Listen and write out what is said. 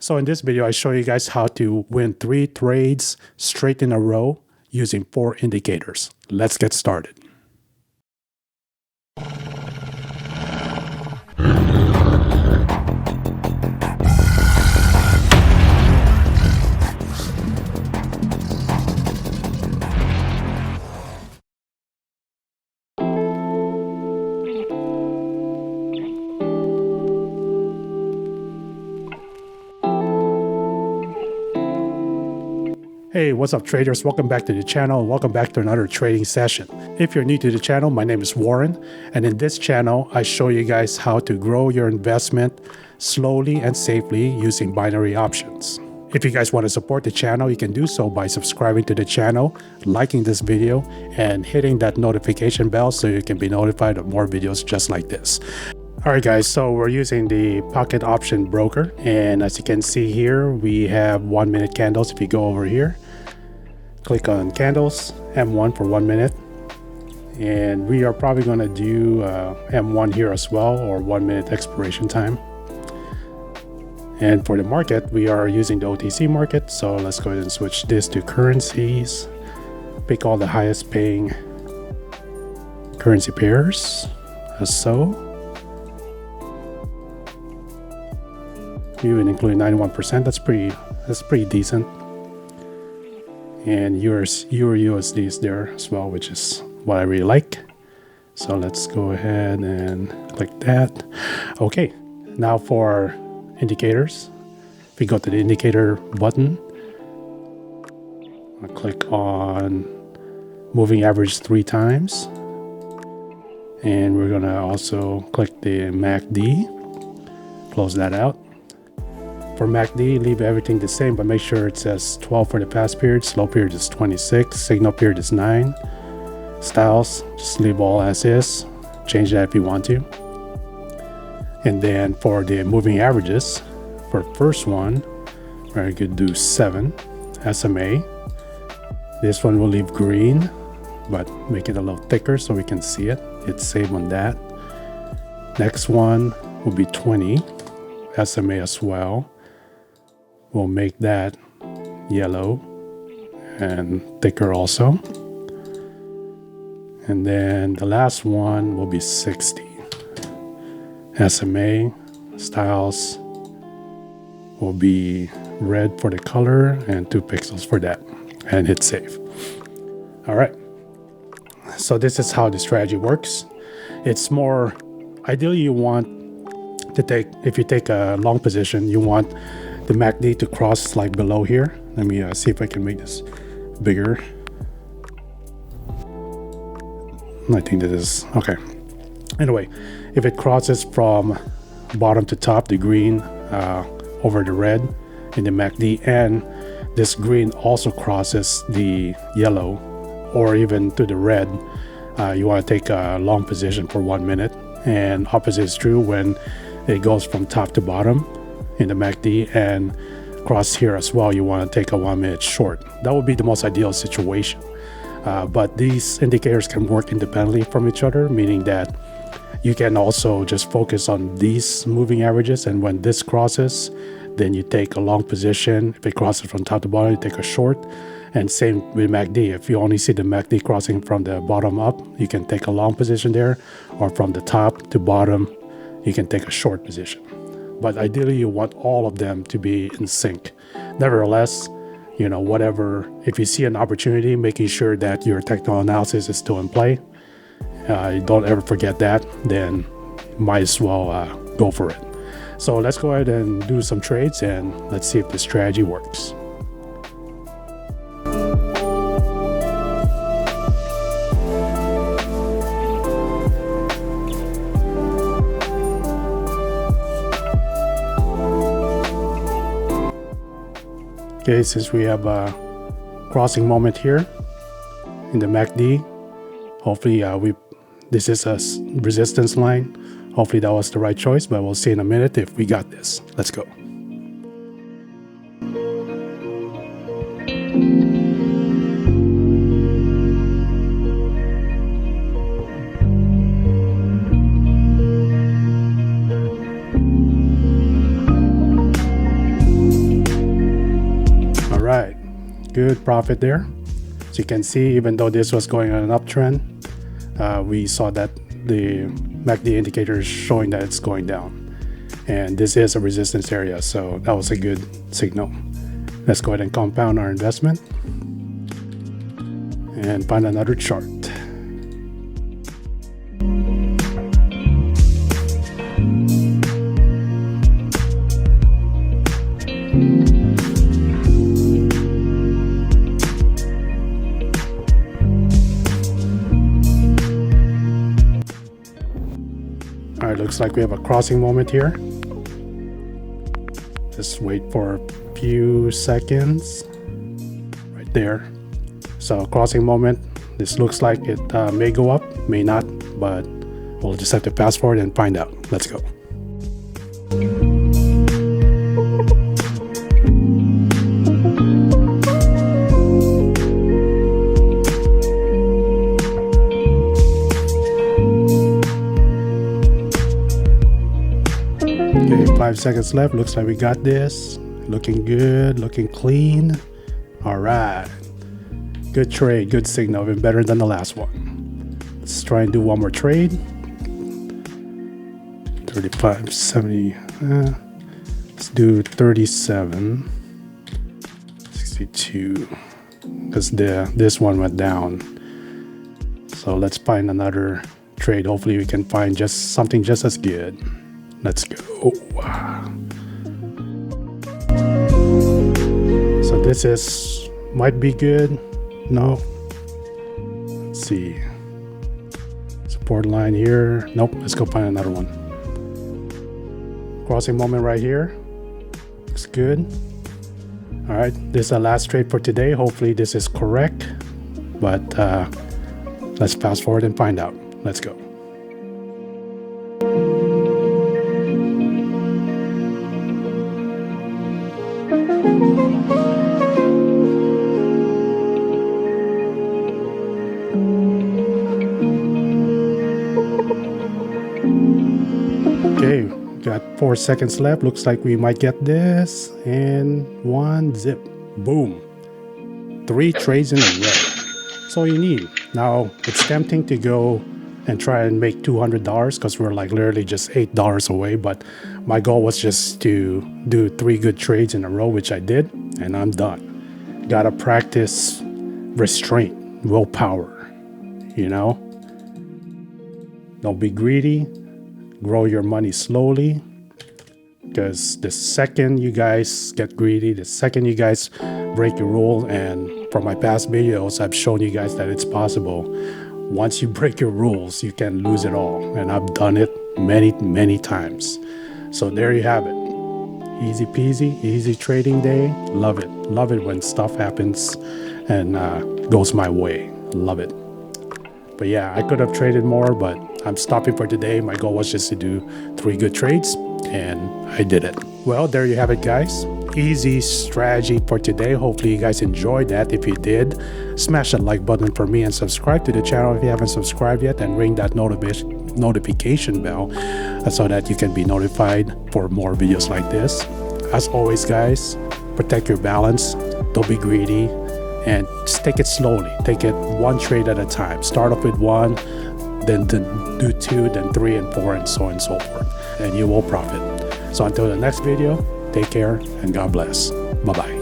So in this video, I show you guys how to win 3 trades straight in a row using 4 indicators. Let's get started. Hey, what's up traders? Welcome back to the channel and welcome back to another trading session. If you're new to the channel, my name is Warren, and in this channel, I show you guys how to grow your investment slowly and safely using binary options. If you guys want to support the channel, you can do so by subscribing to the channel, liking this video, and hitting that notification bell so you can be notified of more videos just like this. Alright guys, so we're using the Pocket Option Broker, and as you can see here, we have 1 minute candles. If you go over here, click on candles, M1 for 1 minute, and we are probably going to do M1 here as well, or 1 minute expiration time. And for the market, we are using the OTC market, so let's go ahead and switch this to currencies. Pick all the highest paying currency pairs, as so. Even including 91%, that's pretty decent. And Euro USD is there as well, which is what I really like. So let's go ahead and click that. Okay, now for indicators. If we go to the indicator button, I'll click on moving average 3 times. And we're gonna also click the MACD, close that out. For MACD, leave everything the same, but make sure it says 12 for the fast period, slow period is 26, signal period is 9. Styles, just leave all as is. Change that if you want to. And then for the moving averages, for first one, we're going to do 7 SMA. This one will leave green, but make it a little thicker so we can see it. Hit save on that. Next one will be 20 SMA as well. We'll make that yellow and thicker also. And then the last one will be 60. SMA styles will be red for the color and 2 pixels for that. And hit save. All right. So this is how the strategy works. It's more, ideally you want to take, if you take a long position, you want the MACD to cross like below here. Let me see if I can make this bigger. I think that is okay. Anyway, if it crosses from bottom to top, the green over the red in the MACD, and this green also crosses the yellow or even to the red, you want to take a long position for 1 minute. And opposite is true when it goes from top to bottom in the MACD and cross here as well. You want to take a 1 minute short. That would be the most ideal situation. But these indicators can work independently from each other, meaning that you can also just focus on these moving averages, and when this crosses, then you take a long position. If it crosses from top to bottom, you take a short. And same with MACD. If you only see the MACD crossing from the bottom up, you can take a long position there, or from the top to bottom, you can take a short position. But ideally, you want all of them to be in sync. Nevertheless, you know, whatever, if you see an opportunity, making sure that your technical analysis is still in play, don't ever forget that, then might as well go for it. So let's go ahead and do some trades and let's see if the strategy works. Okay, since we have a crossing moment here in the MACD, hopefully this is a resistance line. Hopefully that was the right choice, but we'll see in a minute if we got this. Let's go. Good profit there. So you can see, even though this was going on an uptrend, we saw that the MACD indicator is showing that it's going down. And this is a resistance area, so that was a good signal. Let's go ahead and compound our investment and find another chart. All right, looks like we have a crossing moment here. Just wait for a few seconds right there. So crossing moment, this looks like it may go up, may not, but we'll just have to fast forward and find out. Let's go. Okay, 5 seconds left. Looks like we got this. Looking good, looking clean. All right. Good trade, good signal, even better than the last one. Let's try and do one more trade. 35, 70. Let's do 37, 62. Because this one went down. So let's find another trade. Hopefully we can find just something just as good. Let's go. So this might be good. No. Let's see. Support line here. Nope. Let's go find another one. Crossing moment right here. Looks good. All right. This is our last trade for today. Hopefully this is correct. But let's fast forward and find out. Let's go. Okay, got 4 seconds left. Looks like we might get this. And one zip. Boom. 3 trades in a row. That's all you need. Now, it's tempting to go and try and make $200 because we're like literally just $8 away. But my goal was just to do 3 good trades in a row, which I did. And I'm done. Gotta practice restraint, willpower, you know? Don't be greedy. Grow your money slowly, because the second you guys get greedy, the second you guys break your rule, and from my past videos, I've shown you guys that it's possible. Once you break your rules, you can lose it all. And I've done it many, many times. So there you have it. Easy peasy, easy trading day. Love it. Love it when stuff happens and goes my way. Love it. But yeah, I could have traded more, but I'm stopping for today. My goal was just to do 3 good trades, and I did it. Well, there you have it, guys. Easy strategy for today. Hopefully you guys enjoyed that. If you did, smash that like button for me and subscribe to the channel if you haven't subscribed yet, and ring that notification bell so that you can be notified for more videos like this. As always, guys, protect your balance. Don't be greedy. And just take it slowly. Take it 1 trade at a time. Start off with 1, then do 2, then 3 and 4, and so on and so forth. And you will profit. So until the next video, take care and God bless. Bye-bye.